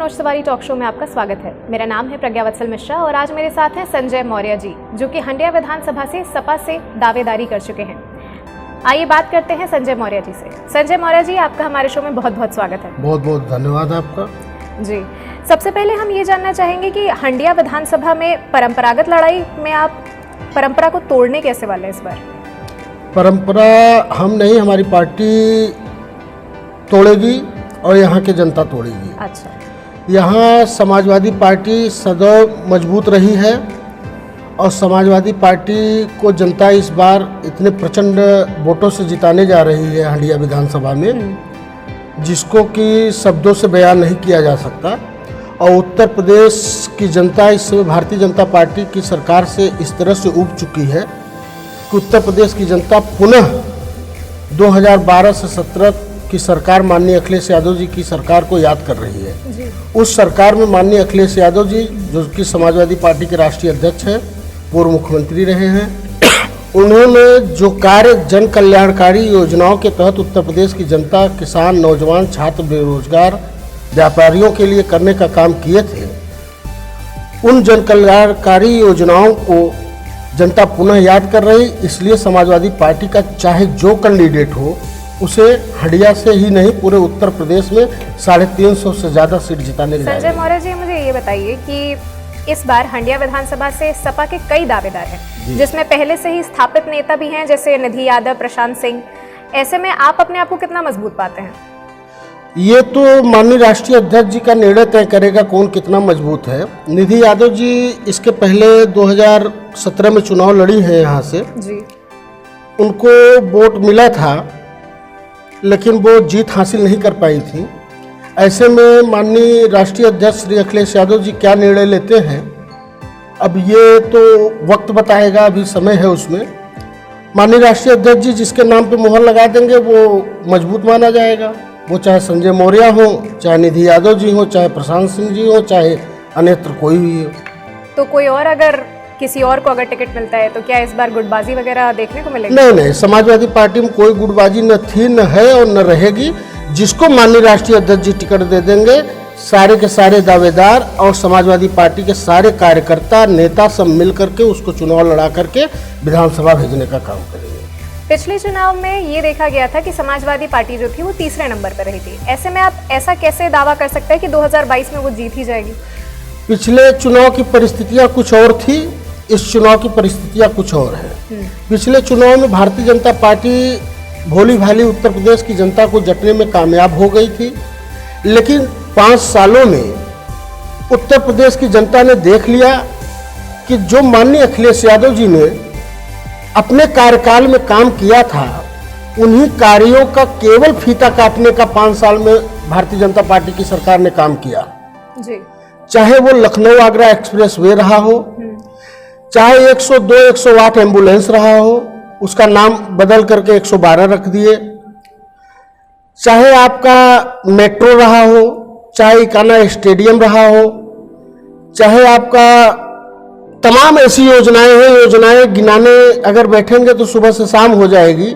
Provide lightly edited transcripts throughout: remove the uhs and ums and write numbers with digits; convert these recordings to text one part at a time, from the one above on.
Manoj Tiwari talk show में आपका स्वागत है। मेरा नाम है प्रज्ञा वत्सल मिश्रा और आज मेरे साथ हैं संजय मौर्य जी, जो कि हंडिया विधानसभा से सपा से दावेदारी कर चुके हैं। आइए बात करते हैं संजय मौर्य जी से। संजय मौर्य जी, आपका हमारे शो में बहुत बहुत स्वागत है। बहुत बहुत धन्यवाद आपका जी। सबसे पहले हम ये जानना चाहेंगे कि हंडिया विधानसभा में परंपरागत लड़ाई में आप परंपरा को तोड़ने कैसे वाले इस बार? परंपरा हम नहीं, हमारी पार्टी तोड़ेगी और यहाँ की जनता तोड़ेगी। अच्छा। यहाँ समाजवादी पार्टी सदैव मजबूत रही है और समाजवादी पार्टी को जनता इस बार इतने प्रचंड वोटों से जिताने जा रही है हंडिया विधानसभा में, जिसको कि शब्दों से बयान नहीं किया जा सकता। और उत्तर प्रदेश की जनता इस समय भारतीय जनता पार्टी की सरकार से इस तरह से ऊब चुकी है कि उत्तर प्रदेश की जनता पुनः 2012 से 17 की सरकार माननीय अखिलेश यादव जी की सरकार को याद कर रही है जी। उस सरकार में माननीय अखिलेश यादव जी, जो कि समाजवादी पार्टी के राष्ट्रीय अध्यक्ष हैं, पूर्व मुख्यमंत्री रहे हैं, उन्होंने जो कार्य जन कल्याणकारी योजनाओं के तहत उत्तर प्रदेश की जनता, किसान, नौजवान, छात्र, बेरोजगार, व्यापारियों के लिए करने का काम किए थे, उन जन कल्याणकारी योजनाओं को जनता पुनः याद कर रही। इसलिए समाजवादी पार्टी का चाहे जो कैंडिडेट हो, उसे हंडिया से ही नहीं पूरे उत्तर प्रदेश में 350 से ज़्यादा सीट जिताने। संजय मौर्य जी, मुझे ये बताइए कि इस बार हंडिया विधानसभा से सपा के कई दावेदार हैं, जिसमें पहले से ही स्थापित नेता भी हैं, जैसे निधि यादव, प्रशांत सिंह। ऐसे में आप अपने आप को कितना मजबूत पाते हैं? ये तो माननीय राष्ट्रीय अध्यक्ष जी का निर्णय तय करेगा कौन कितना मजबूत है। निधि यादव जी इसके पहले 2017 में चुनाव लड़ी है यहाँ से जी। उनको वोट मिला था, लेकिन वो जीत हासिल नहीं कर पाई थी। ऐसे में माननीय राष्ट्रीय अध्यक्ष श्री अखिलेश यादव जी क्या निर्णय लेते हैं, अब ये तो वक्त बताएगा, अभी समय है उसमें। माननीय राष्ट्रीय अध्यक्ष जी जिसके नाम पे मोहर लगा देंगे वो मजबूत माना जाएगा। वो चाहे संजय मौर्य हो, चाहे निधि यादव जी हो, चाहे प्रशांत सिंह जी हो, चाहे अन्यत्र कोई भी हो। तो कोई और अगर किसी और को अगर टिकट मिलता है तो क्या इस बार गुटबाजी वगैरह देखने को मिलेगी? नहीं, समाजवादी पार्टी में कोई गुटबाजी न थी, न है और न रहेगी। जिसको माननीय राष्ट्रीय अध्यक्ष जी टिकट दे देंगे, सारे के सारे दावेदार और समाजवादी पार्टी के सारे कार्यकर्ता, नेता सब मिल करके उसको चुनाव लड़ा करके विधानसभा भेजने का काम करेंगे। पिछले चुनाव में ये देखा गया था कि समाजवादी पार्टी जो थी वो तीसरे नंबर पर रही थी। ऐसे में आप ऐसा कैसे दावा कर सकते हैं कि 2022 में वो जीत ही जाएगी? पिछले चुनाव की परिस्थितियां कुछ और थी, इस चुनाव की परिस्थितियां कुछ और है। पिछले चुनाव में भारतीय जनता पार्टी भोली भाली उत्तर प्रदेश की जनता को जटने में कामयाब हो गई थी, लेकिन 5 सालों में उत्तर प्रदेश की जनता ने देख लिया कि जो माननीय अखिलेश यादव जी ने अपने कार्यकाल में काम किया था, उन्हीं कार्यों का केवल फीता काटने का 5 साल में भारतीय जनता पार्टी की सरकार ने काम किया जी। चाहे वो लखनऊ आगरा एक्सप्रेस वे रहा हो, चाहे 102-108 एम्बुलेंस रहा हो, उसका नाम बदल करके 112 रख दिए, चाहे आपका मेट्रो रहा हो, चाहे इकाना स्टेडियम रहा हो, चाहे आपका तमाम ऐसी योजनाएं हैं, योजनाएं गिनाने अगर बैठेंगे तो सुबह से शाम हो जाएगी।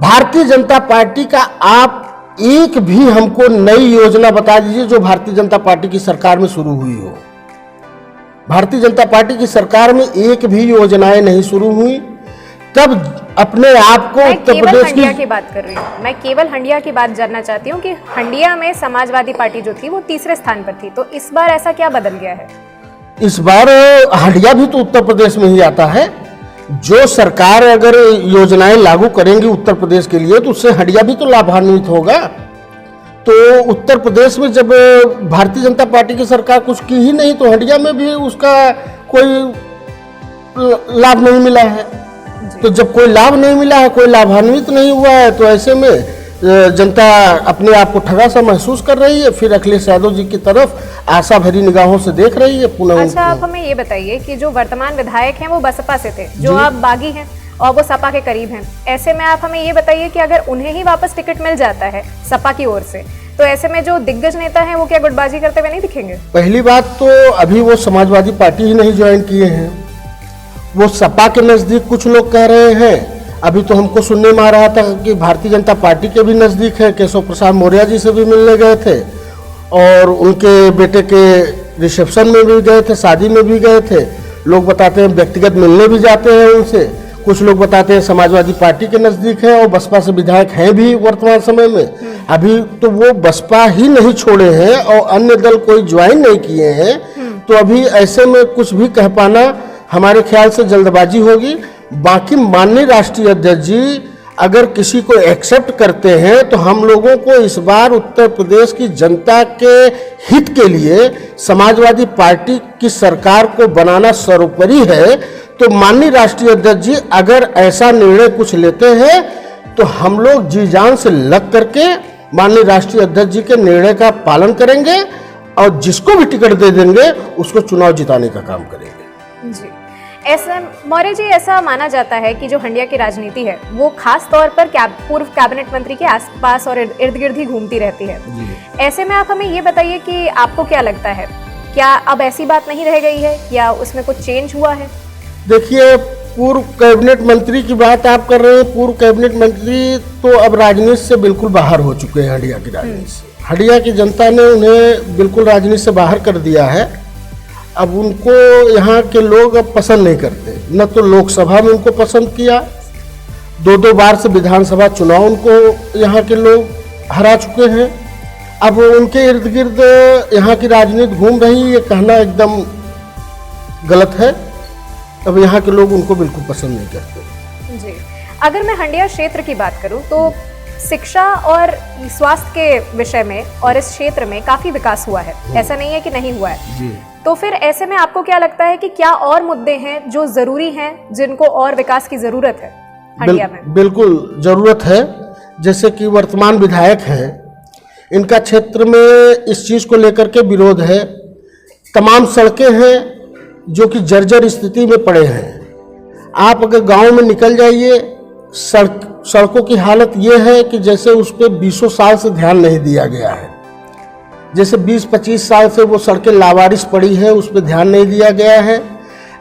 भारतीय जनता पार्टी का आप एक भी हमको नई योजना बता दीजिए जो भारतीय जनता पार्टी की सरकार में शुरू हुई हो। भारतीय जनता पार्टी की सरकार में एक भी योजनाएं नहीं शुरू हुई। तब अपने आप को उत्तर प्रदेश की बात कर रही हूँ, मैं केवल हंडिया की बात जानना चाहती हूँ कि हंडिया में समाजवादी पार्टी जो थी वो तीसरे स्थान पर थी, तो इस बार ऐसा क्या बदल गया है? इस बार हंडिया भी तो उत्तर प्रदेश में ही आता है। जो सरकार अगर योजनाएं लागू करेंगी उत्तर प्रदेश के लिए तो उससे हंडिया भी तो लाभान्वित होगा। तो उत्तर प्रदेश में जब भारतीय जनता पार्टी की सरकार कुछ की ही नहीं, तो हंडिया में भी उसका कोई लाभ नहीं मिला है। तो जब कोई लाभ नहीं मिला है, कोई लाभान्वित नहीं हुआ है, तो ऐसे में जनता अपने आप को ठगा सा महसूस कर रही है। फिर अखिलेश यादव जी की तरफ आशा भरी निगाहों से देख रही है पुनः। अच्छा, आप हमें ये बताइए कि जो वर्तमान विधायक हैं वो बसपा से थे, जो आप बागी हैं और वो सपा के करीब हैं। ऐसे में आप हमें ये बताइए कि अगर उन्हें ही वापस टिकट मिल जाता है सपा की ओर से, तो ऐसे में जो दिग्गज नेता हैं वो क्या गुटबाजी करते हुए नहीं दिखेंगे? पहली बात तो अभी वो समाजवादी पार्टी ही नहीं ज्वाइन किए हैं, वो सपा के नजदीक कुछ लोग कह रहे हैं। अभी तो हमको सुनने में आ रहा था कि भारतीय जनता पार्टी के भी नजदीक है, केशव प्रसाद मौर्य जी से भी मिलने गए थे। और उनके बेटे के रिसेप्शन में भी गए थे, शादी में भी गए थे। लोग बताते हैं व्यक्तिगत मिलने भी जाते हैं उनसे। कुछ लोग बताते हैं समाजवादी पार्टी के नज़दीक है और बसपा से विधायक हैं भी वर्तमान समय में। अभी तो वो बसपा ही नहीं छोड़े हैं और अन्य दल कोई ज्वाइन नहीं किए हैं, तो अभी ऐसे में कुछ भी कह पाना हमारे ख्याल से जल्दबाजी होगी। बाकी माननीय राष्ट्रीय अध्यक्ष जी अगर किसी को एक्सेप्ट करते हैं तो हम लोगों को इस बार उत्तर प्रदेश की जनता के हित के लिए समाजवादी पार्टी की सरकार को बनाना सर्वोपरि है। तो माननीय राष्ट्रीय अध्यक्ष जी अगर ऐसा निर्णय कुछ लेते हैं तो हम लोग जी जान से लग करके माननीय राष्ट्रीय अध्यक्ष जी के निर्णय का पालन करेंगे और जिसको भी टिकट दे देंगे उसको चुनाव जिताने का काम करेंगे। जी, ऐसा मौर्य जी, ऐसा माना जाता है कि जो हंडिया की राजनीति है वो खास तौर पर पूर्व कैबिनेट मंत्री के आसपास और इर्द गिर्द ही घूमती रहती है। ऐसे में आप हमें ये बताइए कि आपको क्या लगता है, क्या अब ऐसी बात नहीं रह गई है या उसमें कुछ चेंज हुआ है? देखिए, पूर्व कैबिनेट मंत्री की बात आप कर रहे हैं। पूर्व कैबिनेट मंत्री तो अब राजनीति से बिल्कुल बाहर हो चुके हैं। हंडिया की राजनीति से हंडिया की जनता ने उन्हें बिल्कुल राजनीति से बाहर कर दिया है। अब उनको यहाँ के लोग अब पसंद नहीं करते। न तो लोकसभा में उनको पसंद किया, 2-2 बार से विधानसभा चुनाव उनको यहाँ के लोग हरा चुके हैं। अब उनके इर्द गिर्द यहाँ की राजनीति घूम रही, ये कहना एकदम गलत है। अब यहाँ के लोग उनको बिल्कुल पसंद नहीं करते। जी, अगर मैं हंडिया क्षेत्र की बात करूं तो शिक्षा और स्वास्थ्य के विषय में और इस क्षेत्र में काफी विकास हुआ है, ऐसा नहीं है कि नहीं हुआ है। जी। तो फिर ऐसे में आपको क्या लगता है कि क्या और मुद्दे हैं जो जरूरी हैं, जिनको और विकास की जरूरत है हंडिया में? बिल्कुल जरूरत है। जैसे कि वर्तमान विधायक हैं, इनका क्षेत्र में इस चीज को लेकर के विरोध है। तमाम सड़कें हैं जो कि जर्जर स्थिति में पड़े हैं। आप अगर गांव में निकल जाइए, सड़कों की हालत ये है कि जैसे उस पर 20 साल से ध्यान नहीं दिया गया है। जैसे 20-25 साल से वो सड़कें लावारिस पड़ी है, उस पर ध्यान नहीं दिया गया है।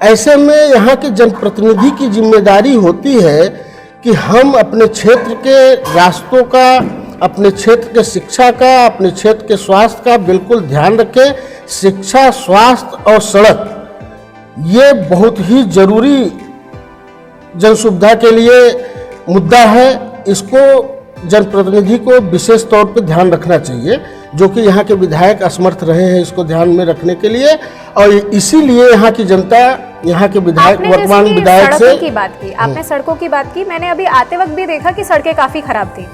ऐसे में यहाँ के जनप्रतिनिधि की जिम्मेदारी होती है कि हम अपने क्षेत्र के रास्तों का, अपने क्षेत्र के शिक्षा का, अपने क्षेत्र के स्वास्थ्य का बिल्कुल ध्यान रखें। शिक्षा, स्वास्थ्य और सड़क ये बहुत ही जरूरी जन सुविधा के लिए मुद्दा है। इसको जनप्रतिनिधि को विशेष तौर पर ध्यान रखना चाहिए, जो कि यहाँ के विधायक असमर्थ रहे हैं इसको ध्यान में रखने के लिए। और इसीलिए यहाँ की जनता, यहाँ के विधायक, वर्तमान विधायक से की बात की, आपने सड़कों की बात की, मैंने अभी आते वक्त भी देखा कि सड़कें काफी खराब थी।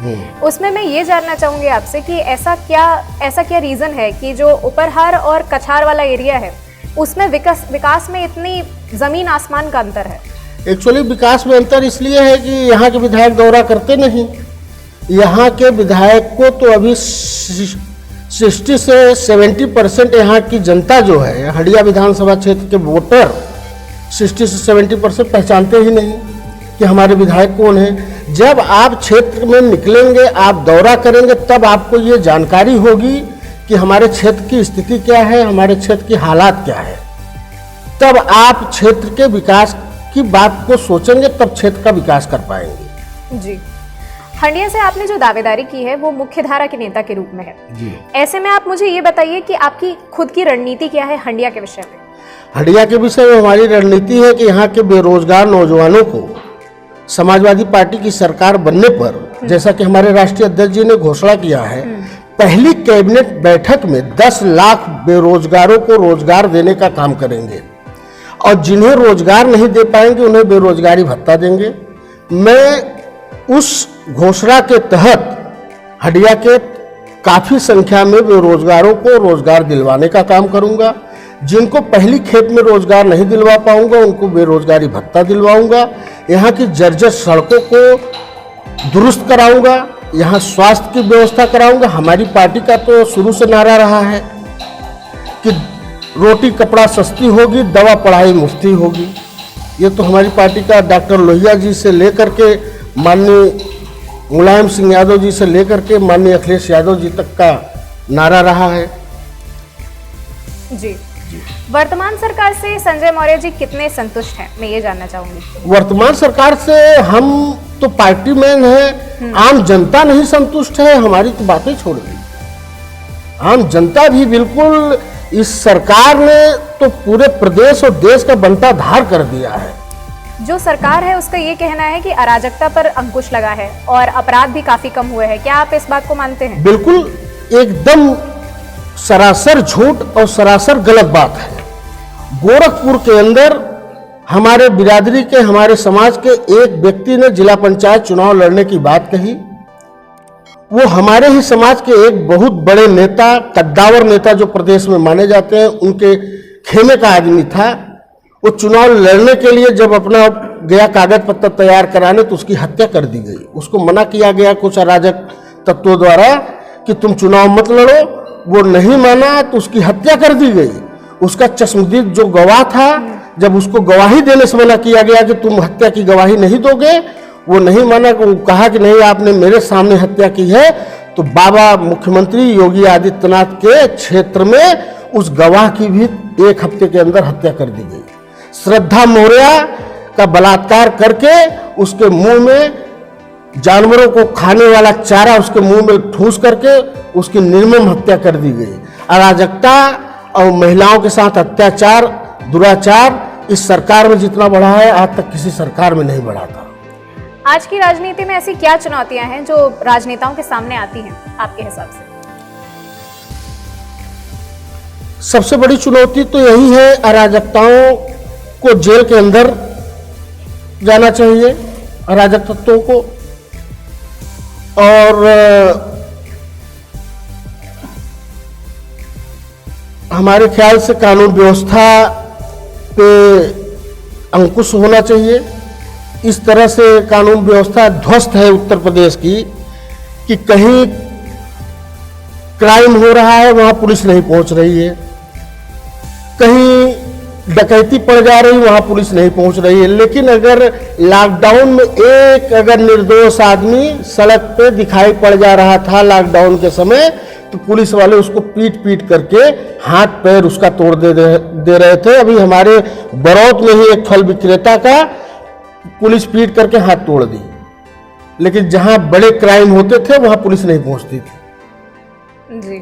उसमें मैं ये जानना चाहूंगी आपसे कि ऐसा क्या रीजन है कि जो उपरहार और कछार वाला एरिया है उसमें विकास में इतनी जमीन आसमान का अंतर है? एक्चुअली विकास में अंतर इसलिए है कि यहाँ के विधायक दौरा करते नहीं। यहाँ के विधायक को तो अभी 60 से 70% यहाँ की जनता जो है, हंडिया विधानसभा क्षेत्र के वोटर 60 से 70% पहचानते ही नहीं कि हमारे विधायक कौन है। जब आप क्षेत्र में निकलेंगे, आप दौरा करेंगे, तब आपको ये जानकारी होगी कि हमारे क्षेत्र की स्थिति क्या है, हमारे क्षेत्र की हालात क्या है। तब आप क्षेत्र के विकास की बात को सोचेंगे, तब क्षेत्र का विकास कर पाएंगे। जी, हंडिया से आपने जो दावेदारी की है वो मुख्यधारा के नेता के रूप में है। जी। ऐसे में आप मुझे ये बताइए कि आपकी खुद की रणनीति क्या है हंडिया के विषय में? हंडिया के विषय में हमारी रणनीति है कि यहाँ के बेरोजगार नौजवानों को समाजवादी पार्टी की सरकार बनने पर, जैसा कि हमारे राष्ट्रीय अध्यक्ष जी ने घोषणा किया है, पहली कैबिनेट बैठक में 10 लाख बेरोजगारों को रोजगार देने का काम करेंगे और जिन्हें रोजगार नहीं दे पाएंगे उन्हें बेरोजगारी भत्ता देंगे। मैं उस घोषणा के तहत हंडिया के काफ़ी संख्या में बेरोजगारों को रोजगार दिलवाने का काम करूंगा। जिनको पहली खेप में रोजगार नहीं दिलवा पाऊंगा उनको बेरोजगारी भत्ता दिलवाऊंगा। यहाँ की जर्जर सड़कों को दुरुस्त कराऊंगा, यहाँ स्वास्थ्य की व्यवस्था कराऊंगा। हमारी पार्टी का तो शुरू से नारा रहा है कि रोटी कपड़ा सस्ती होगी, दवा पढ़ाई मुफ्ती होगी। ये तो हमारी पार्टी का डॉक्टर लोहिया जी से लेकर के माननीय मुलायम सिंह यादव जी से लेकर के माननीय अखिलेश यादव जी तक का नारा रहा है। जी, वर्तमान सरकार से संजय मौर्य जी कितने संतुष्ट हैं, मैं ये जानना चाहूंगी। वर्तमान सरकार से हम तो पार्टी मैन है, आम जनता नहीं संतुष्ट है। हमारी तो बातें छोड़ दी। आम जनता भी बिल्कुल, इस सरकार ने तो पूरे प्रदेश और देश का बनता धार कर दिया है। जो सरकार है उसका ये कहना है कि अराजकता पर अंकुश लगा है और अपराध भी काफी कम हुए हैं। क्या आप इस बात को मानते हैं? बिल्कुल, एकदम सरासर झूठ और सरासर गलत बात है। गोरखपुर के अंदर हमारे बिरादरी के, हमारे समाज के एक व्यक्ति ने जिला पंचायत चुनाव लड़ने की बात कही। वो हमारे ही समाज के एक बहुत बड़े नेता, कद्दावर नेता जो प्रदेश में माने जाते हैं, उनके खेमे का आदमी था। वो चुनाव लड़ने के लिए जब अपना गया कागज पत्र तैयार कराने तो उसकी हत्या कर दी गई। उसको मना किया गया कुछ अराजक तत्वों द्वारा कि तुम चुनाव मत लड़ो। वो नहीं माना तो उसकी हत्या कर दी गई। उसका चश्मदीद जो गवाह था, जब उसको गवाही देने से मना किया गया कि तुम हत्या की गवाही नहीं दोगे, वो नहीं माना। वो कहा कि नहीं, आपने मेरे सामने हत्या की है। तो बाबा मुख्यमंत्री योगी आदित्यनाथ के क्षेत्र में उस गवाह की भी 1 हफ्ते के अंदर हत्या कर दी गई। श्रद्धा मौर्य का बलात्कार करके उसके मुंह में जानवरों को खाने वाला चारा उसके मुंह में ठूस करके उसकी निर्मम हत्या कर दी गई। अराजकता और महिलाओं के साथ अत्याचार, दुराचार इस सरकार में जितना बढ़ा है, आज तक किसी सरकार में नहीं बढ़ा था। आज की राजनीति में ऐसी क्या चुनौतियां हैं जो राजनेताओं के सामने आती हैं आपके हिसाब से? सबसे बड़ी चुनौती तो यही है, अराजकताओं को जेल के अंदर जाना चाहिए, अराजक तत्वों को। और हमारे ख्याल से कानून व्यवस्था पे अंकुश होना चाहिए। इस तरह से कानून व्यवस्था ध्वस्त है उत्तर प्रदेश की कि कहीं क्राइम हो रहा है वहां पुलिस नहीं पहुंच रही है, कहीं डकैती पड़ जा रही वहां पुलिस नहीं पहुंच रही है। लेकिन अगर लॉकडाउन में एक अगर निर्दोष आदमी सड़क पे दिखाई पड़ जा रहा था लॉकडाउन के समय, तो पुलिस वाले उसको पीट पीट करके हाथ पैर उसका तोड़ दे रहे थे। अभी हमारे बरौत में ही एक फल विक्रेता का पुलिस पीट करके हाथ तोड़ दी। लेकिन जहां बड़े क्राइम होते थे वहां पुलिस नहीं पहुंचती थी। जी,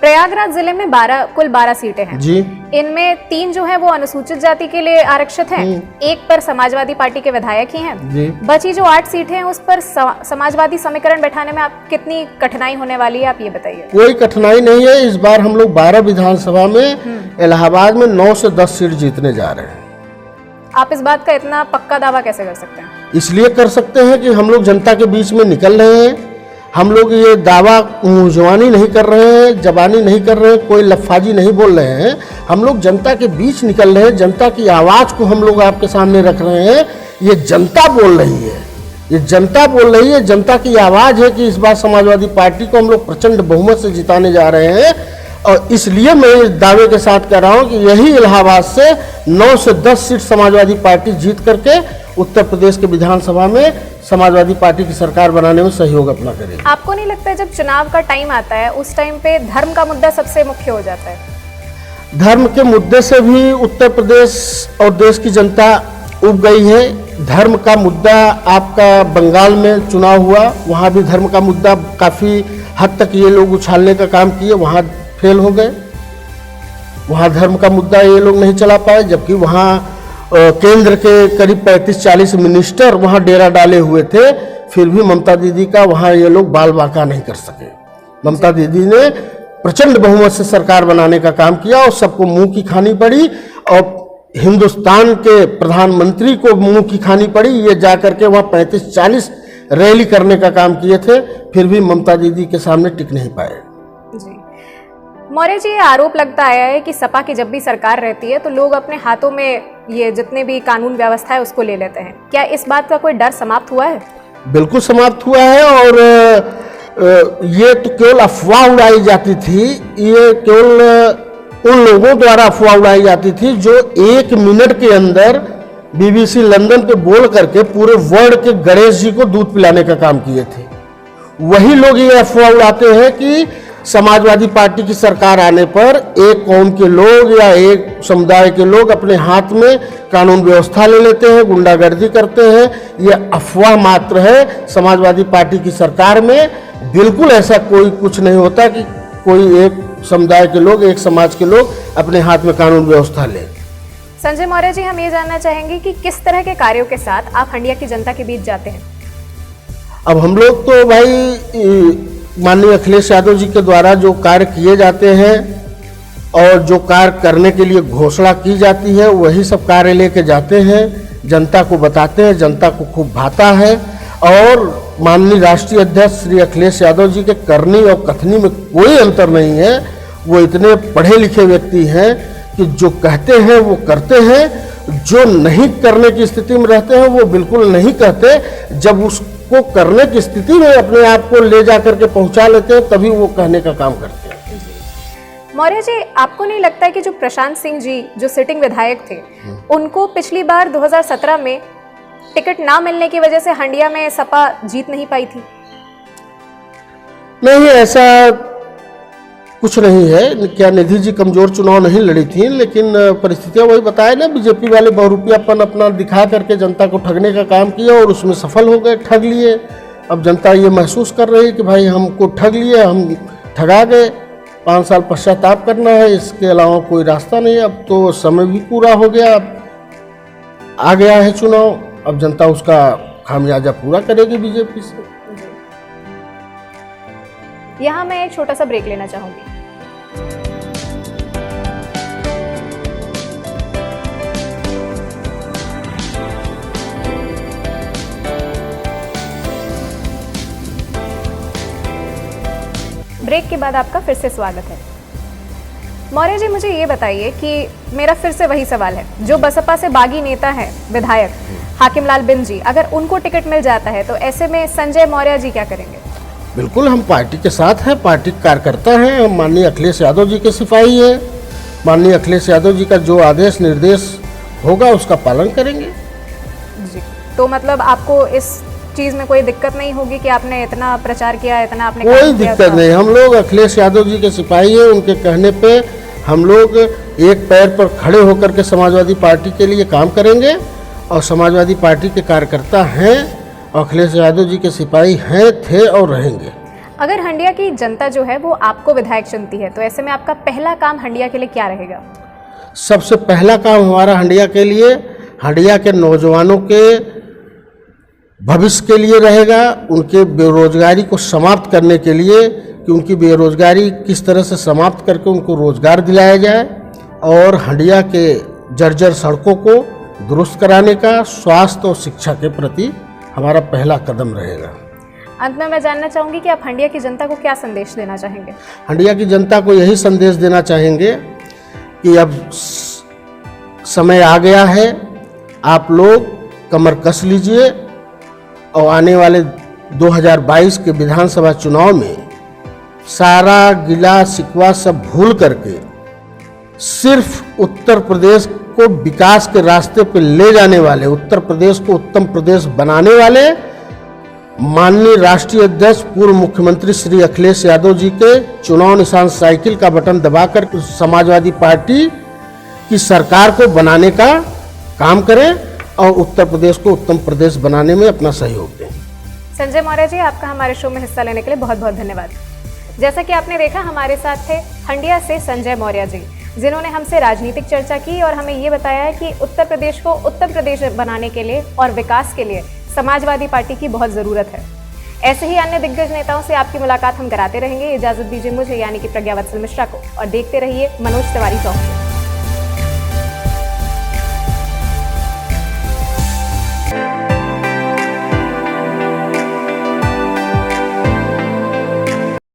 प्रयागराज जिले में कुल 12 सीटें हैं जी। इनमें 3 जो है वो अनुसूचित जाति के लिए आरक्षित हैं, एक पर समाजवादी पार्टी के विधायक ही हैं जी। बची जो 8 सीटें हैं उस पर समाजवादी समीकरण बैठाने में आप कितनी कठिनाई होने वाली है, आप ये बताइए। कोई कठिनाई नहीं है। इस बार हम लोग 12 विधानसभा में इलाहाबाद में 9 से 10 सीट जीतने जा रहे हैं। आप इस बात का इतना पक्का दावा कैसे कर सकते हैं? इसलिए कर सकते हैं कि हम लोग जनता के बीच में निकल रहे हैं। हम लोग ये दावा मुंहजबानी नहीं कर रहे हैं, जबानी नहीं कर रहे हैं, कोई लफाजी नहीं बोल रहे हैं। हम लोग जनता के बीच निकल रहे हैं, जनता की आवाज़ को हम लोग आपके सामने रख रहे हैं। ये जनता बोल रही है, ये जनता बोल रही है, जनता की आवाज़ है कि इस बार समाजवादी पार्टी को हम लोग प्रचंड बहुमत से जिताने जा रहे हैं। और इसलिए मैं इस दावे के साथ कह रहा हूं कि यही इलाहाबाद से 9 से 10 सीट समाजवादी पार्टी जीत करके उत्तर प्रदेश के विधानसभा में समाजवादी पार्टी की सरकार बनाने में सहयोग अपना करेगी। आपको नहीं लगता है जब चुनाव का टाइम आता है उस टाइम पे धर्म का मुद्दा सबसे मुख्य हो जाता है? धर्म के मुद्दे से भी उत्तर प्रदेश और देश की जनता उब गई है। धर्म का मुद्दा आपका बंगाल में चुनाव हुआ, वहाँ भी धर्म का मुद्दा काफ़ी हद तक ये लोग उछालने का काम किए, वहाँ फेल हो गए। वहाँ धर्म का मुद्दा ये लोग नहीं चला पाए, जबकि वहाँ केंद्र के करीब 35-40 मिनिस्टर वहाँ डेरा डाले हुए थे, फिर भी ममता दीदी का वहाँ ये लोग बाल बांका नहीं कर सके। ममता दीदी ने प्रचंड बहुमत से सरकार बनाने का काम किया और सबको मुंह की खानी पड़ी, और हिंदुस्तान के प्रधानमंत्री को मुंह की खानी पड़ी। ये जा करके वहाँ 35-40 रैली करने का काम किए थे, फिर भी ममता दीदी के सामने टिक नहीं पाए। जी, मौर्य जी, ये आरोप लगता आया है कि सपा की जब भी सरकार रहती है तो लोग अपने हाथों में ये जितने भी कानून व्यवस्था है उसको ले लेते हैं। क्या इस बात का कोई डर समाप्त हुआ है? बिल्कुल समाप्त हुआ है। और ये तो केवल अफवाह उड़ाई जाती थी, ये केवल उन लोगों द्वारा अफवाह उड़ाई जाती थी जो 1 मिनट के अंदर BBC लंदन पे बोल करके पूरे वर्ल्ड के गणेश जी को दूध पिलाने का काम किए थे। वही लोग ये अफवाह उड़ाते हैं कि समाजवादी पार्टी की सरकार आने पर एक कौम के लोग या एक समुदाय के लोग अपने हाथ में कानून व्यवस्था ले लेते हैं, गुंडागर्दी करते हैं। ये अफवाह मात्र है। समाजवादी पार्टी की सरकार में बिल्कुल ऐसा कोई कुछ नहीं होता कि कोई एक समुदाय के लोग, एक समाज के लोग अपने हाथ में कानून व्यवस्था लें। संजय मौर्य जी, हम ये जानना चाहेंगे कि किस तरह के कार्यों के साथ आप हंडिया की जनता के बीच जाते हैं? अब हम लोग तो भाई माननीय अखिलेश यादव जी के द्वारा जो कार्य किए जाते हैं और जो कार्य करने के लिए घोषणा की जाती है वही सब कार्य लेके जाते हैं, जनता को बताते हैं, जनता को खूब भाता है। और माननीय राष्ट्रीय अध्यक्ष श्री अखिलेश यादव जी के करनी और कथनी में कोई अंतर नहीं है। वो इतने पढ़े लिखे व्यक्ति हैं कि जो कहते हैं वो करते हैं, जो नहीं करने की स्थिति में रहते हैं वो बिल्कुल नहीं कहते। जब उसको करने की स्थिति में अपने आप को ले जा करके पहुंचा लेते हैं तभी वो कहने का काम करते हैं। मौर्य जी, आपको नहीं लगता है कि जो प्रशांत सिंह जी जो सिटिंग विधायक थे, उनको पिछली बार 2017 में टिकट ना मिलने की वजह से हंडिया में सपा जीत नहीं पाई थी? नहीं, ऐसा कुछ नहीं है। क्या निधि जी कमजोर चुनाव नहीं लड़ी थी, लेकिन परिस्थितियां वही बताए ना, बीजेपी वाले बहुरुपयापन अपना दिखा करके जनता को ठगने का काम किया और उसमें सफल हो गए, ठग लिए। अब जनता ये महसूस कर रही है कि भाई हमको ठग लिए, हम ठगा गए, 5 साल पश्चाताप करना है, इसके अलावा कोई रास्ता नहीं। अब तो समय भी पूरा हो गया, अब आ गया है चुनाव, अब जनता उसका खामियाजा पूरा करेगी बीजेपी से। यहाँ मैं एक छोटा सा ब्रेक लेना चाहूंगी। ब्रेक के बाद आपका फिर से स्वागत है। मौर्य जी, मुझे ये बताइए कि मेरा फिर से वही सवाल है, जो बसपा से बागी नेता है विधायक हाकिम लाल बिंद जी, अगर उनको टिकट मिल जाता है तो ऐसे में संजय मौर्य जी क्या करेंगे? बिल्कुल, हम पार्टी के साथ हैं, पार्टी के कार्यकर्ता हैं, हम माननीय अखिलेश यादव जी के सिपाही हैं। माननीय अखिलेश यादव जी का जो आदेश निर्देश होगा उसका पालन करेंगे जी। तो मतलब आपको इस चीज में कोई दिक्कत नहीं होगी कि आपने इतना प्रचार किया, इतना आपने कोई दिक्कत नहीं। हम लोग अखिलेश यादव जी के सिपाही हैं, उनके कहने पे हम लोग एक पैर पर खड़े होकर के समाजवादी पार्टी के लिए काम करेंगे और समाजवादी पार्टी के कार्यकर्ता हैं, अखिलेश यादव जी के सिपाही हैं, थे और रहेंगे। अगर हंडिया की जनता जो है वो आपको विधायक चुनती है तो ऐसे में आपका पहला काम हंडिया के लिए क्या रहेगा? सबसे पहला काम हमारा हंडिया के लिए, हंडिया के नौजवानों के भविष्य के लिए रहेगा, उनके बेरोजगारी को समाप्त करने के लिए, कि उनकी बेरोजगारी किस तरह से समाप्त करके उनको रोजगार दिलाया जाए और हंडिया के जर्जर सड़कों को दुरुस्त कराने का स्वास्थ्य और शिक्षा के प्रति हमारा पहला कदम रहेगा। अंत में मैं जानना चाहूंगी कि आप हंडिया की जनता को क्या संदेश देना चाहेंगे? हंडिया की जनता को यही संदेश देना चाहेंगे कि अब समय आ गया है, आप लोग कमर कस लीजिए और आने वाले 2022 के विधानसभा चुनाव में सारा गिला शिकवा सब भूल करके सिर्फ उत्तर प्रदेश को विकास के रास्ते पे ले जाने वाले, उत्तर प्रदेश को उत्तम प्रदेश बनाने वाले माननीय राष्ट्रीय अध्यक्ष पूर्व मुख्यमंत्री श्री अखिलेश यादव जी के चुनाव निशान साइकिल का बटन दबाकर समाजवादी पार्टी की सरकार को बनाने का काम करें और उत्तर प्रदेश को उत्तम प्रदेश बनाने में अपना सहयोग दें। संजय मौर्य जी, आपका हमारे शो में हिस्सा लेने के लिए बहुत बहुत धन्यवाद। जैसा कि आपने देखा, हमारे साथ थे हंडिया से संजय मौर्य जी, जिन्होंने हमसे राजनीतिक चर्चा की और हमें ये बताया है कि उत्तर प्रदेश को उत्तम प्रदेश बनाने के लिए और विकास के लिए समाजवादी पार्टी की बहुत ज़रूरत है। ऐसे ही अन्य दिग्गज नेताओं से आपकी मुलाकात हम कराते रहेंगे। इजाज़त दीजिए मुझे यानी कि प्रज्ञा वत्सल मिश्रा को, और देखते रहिए मनोज तिवारी टॉक।